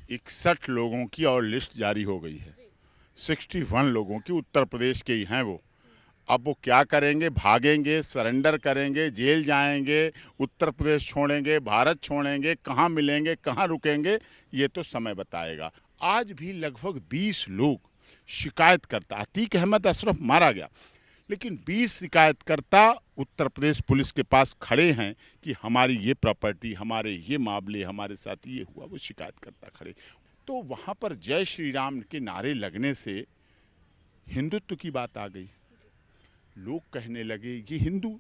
61 लोगों की और लिस्ट जारी हो गई है। 61 लोगों की, उत्तर प्रदेश के ही हैं वो। अब वो क्या करेंगे? भागेंगे, सरेंडर करेंगे, जेल जाएंगे, उत्तर प्रदेश छोड़ेंगे, भारत छोड़ेंगे, कहाँ मिलेंगे, कहाँ रुकेंगे, ये तो समय बताएगा। आज भी लगभग 20 लोग शिकायतकर्ता, अतीक अहमद अशरफ मारा गया, लेकिन 20 शिकायतकर्ता उत्तर प्रदेश पुलिस के पास खड़े हैं कि हमारी ये प्रॉपर्टी, हमारे ये मामले, हमारे साथ ये हुआ, वो शिकायतकर्ता खड़े। तो वहाँ पर जय श्री राम के नारे लगने से हिंदुत्व की बात आ गई। लोग कहने लगे ये हिंदू,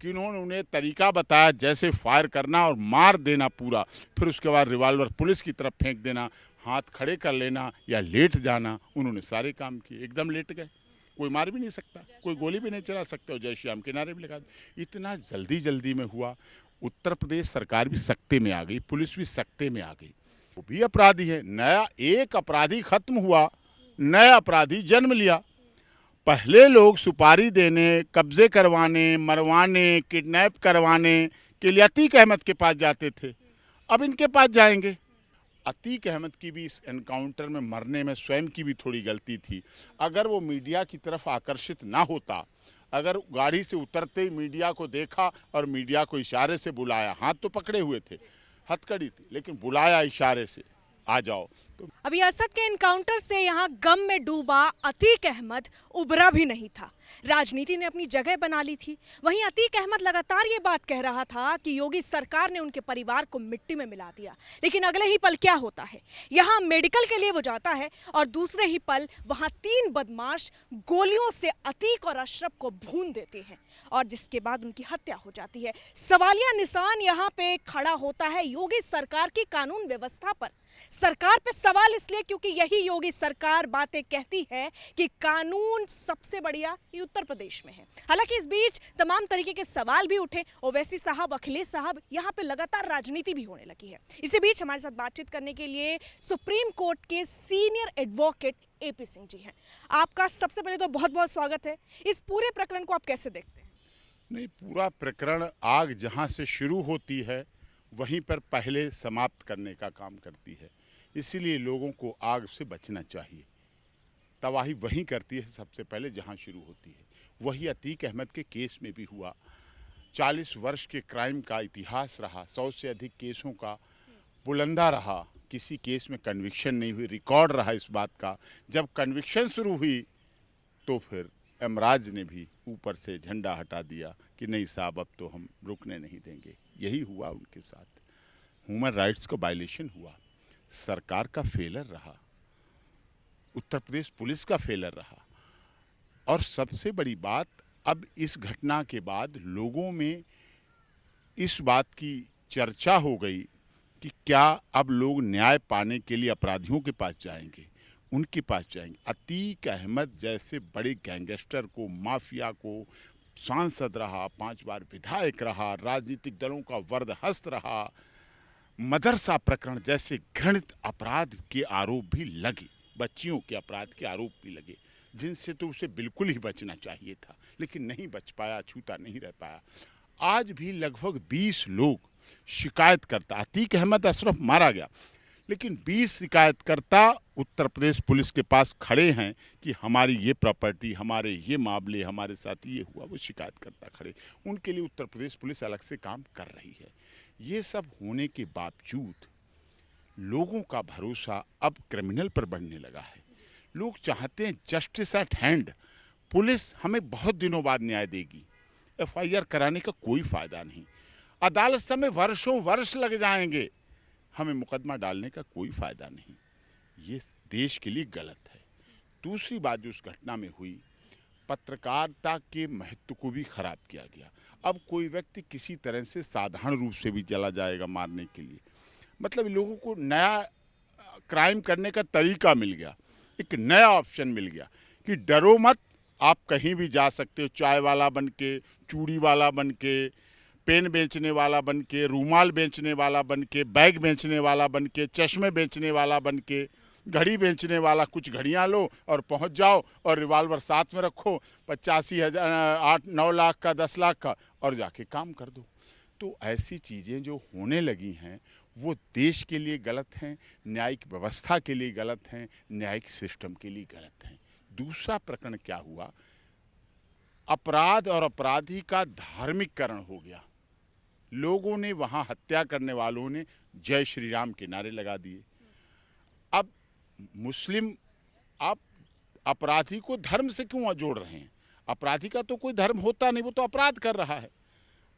कि उन्होंने उन्हें तरीका बताया जैसे फायर करना और मार देना पूरा, फिर उसके बाद रिवॉल्वर पुलिस की तरफ फेंक देना, हाथ खड़े कर लेना या लेट जाना। उन्होंने सारे काम किए, एकदम लेट गए। कोई मार भी नहीं सकता, कोई गोली भी नहीं चला सकता, और जय श्री राम के नारे भी लगा दिए। इतना जल्दी जल्दी में हुआ। उत्तर प्रदेश सरकार भी सख्ते में आ गई, पुलिस भी सख्ते में आ गई। वो भी अपराधी है। नया एक अपराधी खत्म हुआ, नया अपराधी जन्म लिया। पहले लोग सुपारी देने, कब्जे करवाने, मरवाने, किडनैप करवाने के लिए अतीक अहमद के पास जाते थे, अब इनके पास जाएंगे। अतीक अहमद की भी इस एनकाउंटर में मरने में स्वयं की भी थोड़ी गलती थी। अगर वो मीडिया की तरफ आकर्षित ना होता, अगर गाड़ी से उतरते ही मीडिया को देखा और मीडिया को इशारे से बुलाया, हाथ तो पकड़े हुए थे, हथकड़ी थी, लेकिन बुलाया इशारे से, आ जाओ। तो अभी असद के एनकाउंटर से यहाँ गम में डूबा अतीक अहमद उबरा भी नहीं था। राजनीति ने अपनी जगह बना ली थी। वहीं अतीक अहमद लगातार ये बात कह रहा था कि योगी सरकार ने उनके परिवार को मिट्टी में मिला दिया, लेकिन अगले ही पल क्या होता है, यहाँ मेडिकल के लिए वो जाता है और दूसरे ही पल वहाँ 3 बदमाश गोलियों से अतीक और अशरफ को भून देते हैं और जिसके बाद उनकी हत्या हो जाती है। सवालिया निशान यहाँ पे खड़ा होता है योगी सरकार की कानून व्यवस्था पर। सरकार पे सवाल इसलिए क्योंकि यही योगी सरकार बातें कहती है कि कानून सबसे बढ़िया ये उत्तर प्रदेश में है। हालांकि इस बीच तमाम तरीके के सवाल भी उठे। ओवैसी साहब, अखिलेश साहब, यहाँ पे लगातार राजनीति भी होने लगी है। इसी बीच हमारे साथ बातचीत करने के लिए सुप्रीम कोर्ट के senior advocate AP Singh ji हैं। आपका सबसे पहले तो बहुत बहुत स्वागत है। इस पूरे प्रकरण को आप कैसे देखते हैं? नहीं, पूरा प्रकरण आग जहाँ से शुरू होती है वहीं पर पहले समाप्त करने का काम करती है। इसीलिए लोगों को आग से बचना चाहिए। तबाही वहीं करती है सबसे पहले जहां शुरू होती है। वही अतीक अहमद के केस में भी हुआ। 40 वर्ष के क्राइम का इतिहास रहा, 100 से अधिक केसों का बुलंदा रहा, किसी केस में कन्विक्शन नहीं हुई। रिकॉर्ड रहा इस बात का। जब कन्विक्शन शुरू हुई तो फिर एमराज ने भी ऊपर से झंडा हटा दिया कि नहीं साहब, अब तो हम रुकने नहीं देंगे। यही हुआ उनके साथ। ह्यूमन राइट्स का वायलेशन हुआ, सरकार का फेलर रहा, उत्तर प्रदेश पुलिस का फेलर रहा। और सबसे बड़ी बात, अब इस घटना के बाद लोगों में इस बात की चर्चा हो गई कि क्या अब लोग न्याय पाने के लिए अपराधियों के पास जाएंगे, उनके पास जाएंगे। अतीक अहमद जैसे बड़े गैंगस्टर को, माफिया को, सांसद रहा, 5 बार विधायक रहा, राजनीतिक दलों का वरदहस्त रहा, मदरसा प्रकरण जैसे घृणित अपराध के आरोप भी लगे, बच्चियों के अपराध के आरोप भी लगे, जिनसे तो उसे बिल्कुल ही बचना चाहिए था, लेकिन नहीं बच पाया, छूता नहीं रह पाया। आज भी लगभग 20 लोग शिकायतकर्ता, अतीक अहमद अशरफ मारा गया, लेकिन 20 शिकायतकर्ता उत्तर प्रदेश पुलिस के पास खड़े हैं कि हमारी ये प्रॉपर्टी, हमारे ये मामले, हमारे साथ ये हुआ, वो शिकायतकर्ता खड़े। उनके लिए उत्तर प्रदेश पुलिस अलग से काम कर रही है। ये सब होने के बावजूद लोगों का भरोसा अब क्रिमिनल पर बढ़ने लगा है। लोग चाहते हैं जस्टिस एट हैंड। पुलिस हमें बहुत दिनों बाद न्याय देगी। FIR कराने का कोई फायदा नहीं, अदालत समय वर्षों वर्ष लग जाएंगे, हमें मुकदमा डालने का कोई फायदा नहीं। ये देश के लिए गलत है। दूसरी बात जो उस घटना में हुई, पत्रकारिता के महत्व को भी खराब किया गया। अब कोई व्यक्ति किसी तरह से साधारण रूप से भी चला जाएगा मारने के लिए, मतलब लोगों को नया क्राइम करने का तरीका मिल गया, एक नया ऑप्शन मिल गया कि डरो मत, आप कहीं भी जा सकते हो। चाय वाला बन के, चूड़ी वाला बन के, पेन बेचने वाला बन के, रूमाल बेचने वाला बन के, बैग बेचने वाला बन के, चश्मे बेचने वाला बन के, घड़ी बेचने वाला, कुछ घड़ियाँ लो और पहुंच जाओ और रिवॉल्वर साथ में रखो, 85,000, 8-9 लाख का, 10 लाख का, और जाके काम कर दो। तो ऐसी चीज़ें जो होने लगी हैं वो देश के लिए गलत हैं, न्यायिक व्यवस्था के लिए गलत हैं, न्यायिक सिस्टम के लिए गलत हैं। दूसरा प्रकरण क्या हुआ, अपराध और अपराधी का धार्मिककरण हो गया। लोगों ने वहां हत्या करने वालों ने जय श्री राम के नारे लगा दिए। अब मुस्लिम आप अपराधी को धर्म से क्यों जोड़ रहे हैं? अपराधी का तो कोई धर्म होता नहीं, वो तो अपराध कर रहा है।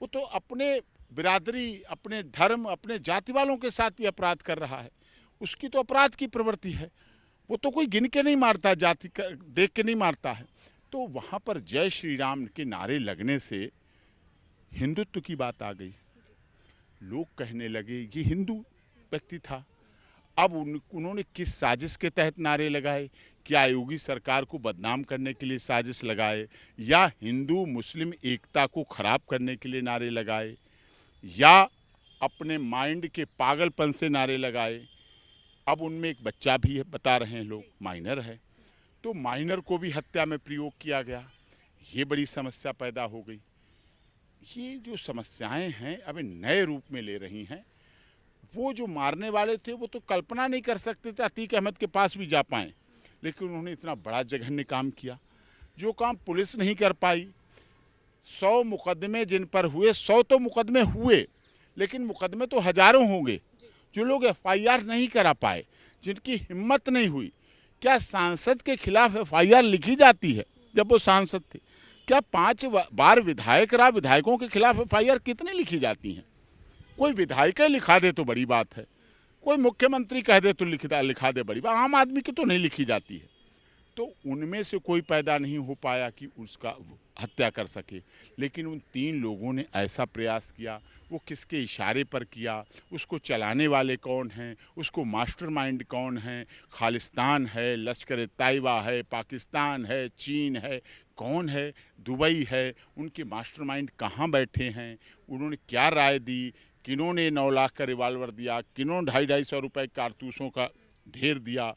वो तो अपने बिरादरी, अपने धर्म, अपने जाति वालों के साथ भी अपराध कर रहा है। उसकी तो अपराध की प्रवृत्ति है। वो तो कोई गिन के नहीं मारता, जाति का देख के नहीं मारता है। तो वहाँ पर जय श्री राम के नारे लगने से हिंदुत्व की बात आ गई। लोग कहने लगे ये हिंदू व्यक्ति था। अब उन्होंने किस साजिश के तहत नारे लगाए? क्या योगी सरकार को बदनाम करने के लिए साजिश लगाए, या हिंदू मुस्लिम एकता को खराब करने के लिए नारे लगाए, या अपने माइंड के पागलपन से नारे लगाए? अब उनमें एक बच्चा भी है, बता रहे हैं लोग, माइनर है, तो माइनर को भी हत्या में प्रयोग किया गया। ये बड़ी समस्या पैदा हो गई। ये जो समस्याएं हैं अब नए रूप में ले रही हैं। वो जो मारने वाले थे वो तो कल्पना नहीं कर सकते थे अतीक अहमद के पास भी जा पाएं, लेकिन उन्होंने इतना बड़ा जघन्य काम किया जो काम पुलिस नहीं कर पाई। 100 मुकदमे जिन पर हुए, 100 तो मुकदमे हुए, लेकिन मुकदमे तो हजारों होंगे। जो लोग FIR नहीं करा पाए, जिनकी हिम्मत नहीं हुई। क्या सांसद के खिलाफ FIR लिखी जाती है जब वो सांसद थे? क्या 5 बार विधायक रहा, विधायकों के खिलाफ FIR कितनी लिखी जाती हैं? कोई विधायक लिखा दे तो बड़ी बात है, कोई मुख्यमंत्री कह दे तो लिखा दे बड़ी बात, आम आदमी की तो नहीं लिखी जाती है। तो उनमें से कोई पैदा नहीं हो पाया कि उसका हत्या कर सके। लेकिन उन 3 लोगों ने ऐसा प्रयास किया। वो किसके इशारे पर किया, उसको चलाने वाले कौन हैं, उसको मास्टरमाइंड कौन है? खालिस्तान है, लश्कर तैयबा है, पाकिस्तान है, चीन है, कौन है? दुबई है। उनके मास्टरमाइंड कहाँ बैठे हैं? उन्होंने क्या राय दी? किन्होंने 9 लाख का रिवाल्वर दिया? किन्होंने 250-250 रुपये कारतूसों का ढेर दिया?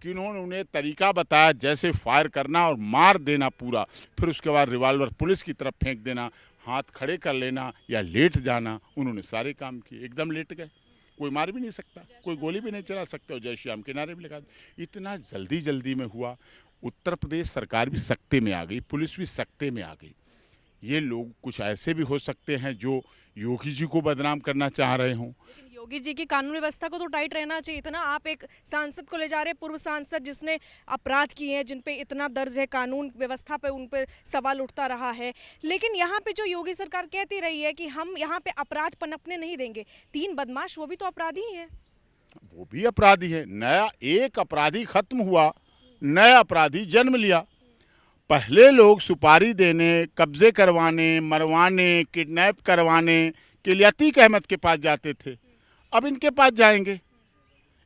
किन्होंने उन्हें तरीका बताया जैसे फायर करना और मार देना पूरा, फिर उसके बाद रिवाल्वर पुलिस की तरफ फेंक देना, हाथ खड़े कर लेना या लेट जाना? उन्होंने सारे काम किए, एकदम लेट गए। कोई मार भी नहीं सकता, कोई गोली भी नहीं चला सकता, और जय श्री राम के नारे भी लगा दिए। इतना जल्दी में हुआ। उत्तर प्रदेश सरकार भी सख्ते में आ गई, पुलिस भी सख्ते में आ गई। ये लोग कुछ ऐसे भी हो सकते हैं जो योगी जी को बदनाम करना चाह रहे हों। लेकिन योगी जी की कानून व्यवस्था को तो टाइट रहना चाहिए था ना। आप एक सांसद को ले जा रहे हैं, पूर्व सांसद जिसने अपराध किए हैं, जिन पे इतना दर्ज है, कानून व्यवस्था पे उन पर सवाल उठता रहा है। लेकिन यहाँ पे जो योगी सरकार कहती रही है कि हम यहाँ पे अपराध पनपने नहीं देंगे। 3 बदमाश वो भी तो अपराधी ही है। वो भी अपराधी है। नया एक अपराधी खत्म हुआ, नया अपराधी जन्म लिया। पहले लोग सुपारी देने, कब्जे करवाने, मरवाने, किडनैप करवाने के लिए अतीक अहमद के पास जाते थे। अब इनके पास जाएंगे,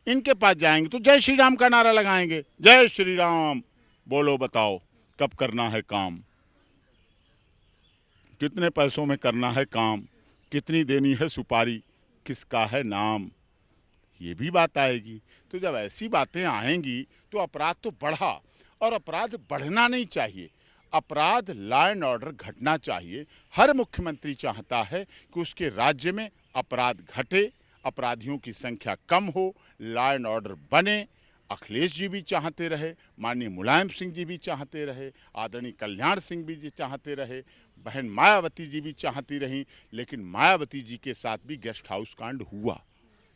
इनके पास जाएंगे तो जय श्री राम का नारा लगाएंगे। जय श्री राम बोलो, बताओ कब करना है काम, कितने पैसों में करना है काम, कितनी देनी है सुपारी, किसका है नाम, ये भी बात आएगी। तो जब ऐसी बातें आएंगी तो अपराध तो बढ़ा, और अपराध बढ़ना नहीं चाहिए। अपराध, लॉ एंड ऑर्डर घटना चाहिए। हर मुख्यमंत्री चाहता है कि उसके राज्य में अपराध घटे, अपराधियों की संख्या कम हो, लॉ एंड ऑर्डर बने। अखिलेश जी भी चाहते रहे, माननीय मुलायम सिंह जी भी चाहते रहे, आदरणीय कल्याण सिंह भी जी चाहते रहे, बहन मायावती जी भी चाहती रहीं। लेकिन मायावती जी के साथ भी गेस्ट हाउस कांड हुआ।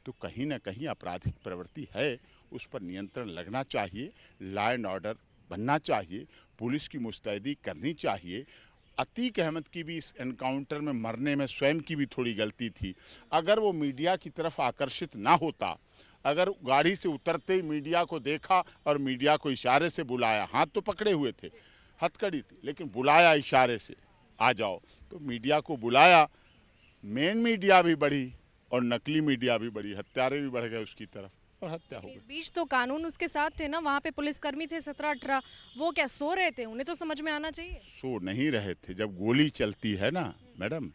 तो कहीं ना कहीं आपराधिक प्रवृत्ति है, उस पर नियंत्रण लगना चाहिए, लॉ एंड ऑर्डर बनना चाहिए, पुलिस की मुस्तैदी करनी चाहिए। अतीक अहमद की भी इस एनकाउंटर में मरने में स्वयं की भी थोड़ी गलती थी। अगर वो मीडिया की तरफ आकर्षित ना होता, अगर गाड़ी से उतरते ही मीडिया को देखा और मीडिया को इशारे से बुलाया, हाथ तो पकड़े हुए थे, हथकड़ी थी, लेकिन बुलाया इशारे से, आ जाओ, तो मीडिया को बुलाया, मेन मीडिया भी बढ़ी और नकली मीडिया भी बढ़ी, हत्यारे भी बढ़ गए उसकी तरफ और हत्या हो गई। इस बीच तो कानून उसके साथ थे ना, वहाँ पे पुलिसकर्मी थे 17-18, वो क्या सो रहे थे? उन्हें तो समझ में आना चाहिए। सो नहीं रहे थे। जब गोली चलती है ना मैडम,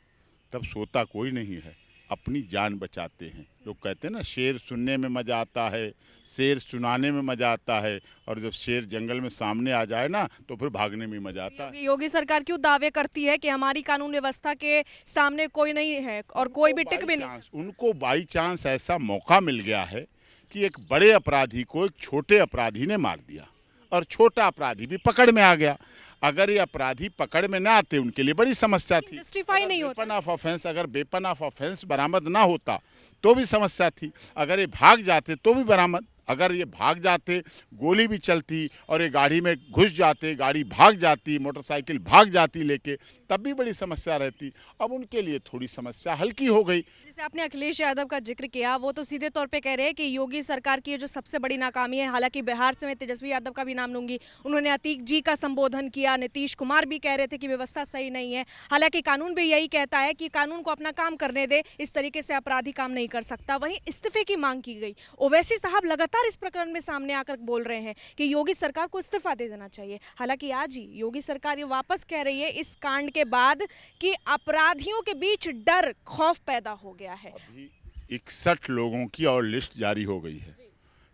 तब सोता कोई नहीं है। अपनी जान बचाते हैं। लोग कहते हैं ना, शेर सुनने में मज़ा आता है, शेर सुनाने में मज़ा आता है, और जब शेर जंगल में सामने आ जाए ना तो फिर भागने में मज़ा आता है। योगी सरकार क्यों दावे करती है कि हमारी कानून व्यवस्था के सामने कोई नहीं है और कोई भी टिक भी नहीं? उनको बाई चांस ऐसा मौका मिल गया है कि एक बड़े अपराधी को एक छोटे अपराधी ने मार दिया और छोटा अपराधी भी पकड़ में आ गया। अगर ये अपराधी पकड़ में ना आते, उनके लिए बड़ी समस्या थी। जस्टिफाई नहीं होता। वेपन ऑफ ऑफेंस, अगर वेपन ऑफ ऑफेंस बरामद ना होता तो भी समस्या थी। अगर ये भाग जाते तो भी बरामद, अगर ये भाग जाते, गोली भी चलती और ये गाड़ी में घुस जाते, गाड़ी भाग जाती, मोटरसाइकिल भाग जाती लेके, तब भी बड़ी समस्या रहती। अब उनके लिए थोड़ी समस्या हल्की हो गई। जैसे आपने अखिलेश यादव का जिक्र किया, वो तो सीधे तौर पे कह रहे हैं कि योगी सरकार की ये जो सबसे बड़ी नाकामी है, हालांकि बिहार से मैं तेजस्वी यादव का भी नाम लूंगी, उन्होंने अतीक जी का संबोधन किया, नीतीश कुमार भी कह रहे थे कि व्यवस्था सही नहीं है। हालांकि कानून भी यही कहता है कि कानून को अपना काम करने दे, इस तरीके से अपराधी काम नहीं कर सकता। वहीं इस्तीफे की मांग की गई। ओवैसी साहब लगातार इस प्रकरण में सामने आकर बोल रहे हैं कि योगी सरकार को इस्तीफा दे देना चाहिए। हालांकि आज ही योगी सरकार ये वापस कह रही है इस कांड के बाद कि अपराधियों के बीच डर, खौफ पैदा हो गया है। अभी 61 लोगों की और लिस्ट जारी हो गई है।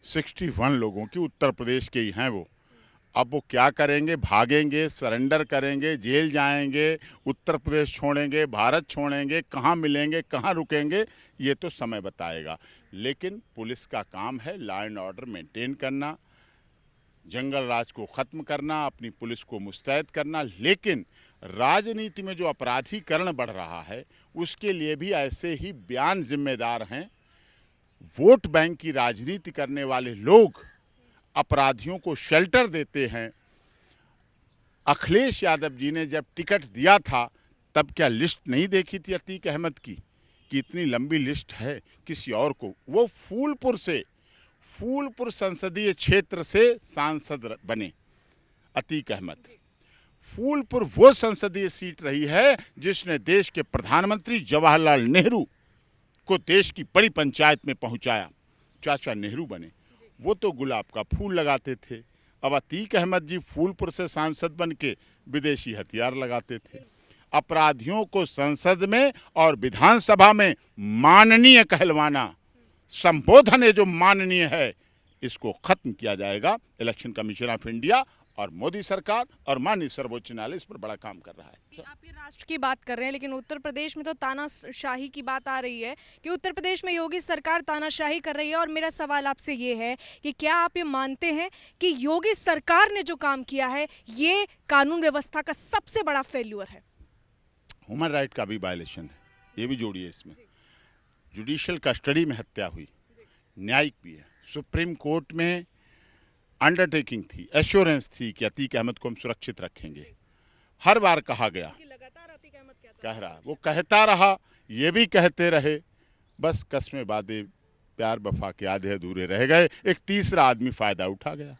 61 लोगों की, उत्तर प्रदेश के ही हैं वो। अब वो क्या करेंगे? भागेंगे, सरेंडर करेंगे, जेल जाएंगे, उत्तर प्रदेश छोड़ेंगे, भारत छोड़ेंगे, कहाँ मिलेंगे, कहाँ रुकेंगे, ये तो समय बताएगा। लेकिन पुलिस का काम है लॉ एंड ऑर्डर मेंटेन करना, जंगल राज को ख़त्म करना, अपनी पुलिस को मुस्तैद करना। लेकिन राजनीति में जो अपराधीकरण बढ़ रहा है, उसके लिए भी ऐसे ही बयान जिम्मेदार हैं। वोट बैंक की राजनीति करने वाले लोग अपराधियों को शेल्टर देते हैं। अखिलेश यादव जी ने जब टिकट दिया था, तब क्या लिस्ट नहीं देखी थी अतीक अहमद की कि इतनी लंबी लिस्ट है किसी और को? वो फूलपुर संसदीय क्षेत्र से सांसद बने अतीक अहमद। फूलपुर वो संसदीय सीट रही है जिसने देश के प्रधानमंत्री जवाहरलाल नेहरू को देश की बड़ी पंचायत में पहुंचाया। चाचा नेहरू बने, वो तो गुलाब का फूल लगाते थे। अब अतीक अहमद जी फूलपुर से सांसद बन के विदेशी हथियार लगाते थे। अपराधियों को संसद में और विधानसभा में माननीय कहलवाना, संबोधन है जो माननीय है, इसको खत्म किया जाएगा। इलेक्शन कमीशन ऑफ इंडिया और मोदी सरकार और माननीय सर्वोच्च न्यायालय इस पर बड़ा काम कर रहा है। आप ये राष्ट्र की बात कर रहे हैं, लेकिन उत्तर प्रदेश में तो तानाशाही की बात आ रही है कि उत्तर प्रदेश में योगी सरकार तानाशाही कर रही है। और मेरा सवाल आपसे ये है कि क्या आप ये मानते हैं कि योगी सरकार ने जो काम किया है ये कानून व्यवस्था का सबसे बड़ा फेल्यूर है? ह्यूमन राइट का भी वायलेशन है, ये भी जोड़िए इसमें। जुडिशियल कस्टडी में हत्या हुई, न्यायिक भी है। सुप्रीम कोर्ट में अंडरटेकिंग थी, एश्योरेंस थी कि अतीक अहमद को हम सुरक्षित रखेंगे। हर बार कहा गया, लगातार अतीक अहमद कह रहा, वो कहता रहा, ये भी कहते रहे, बस कस्में वादे प्यार वफा के आधे अधूरे रह गए। एक तीसरा आदमी फायदा उठा गया।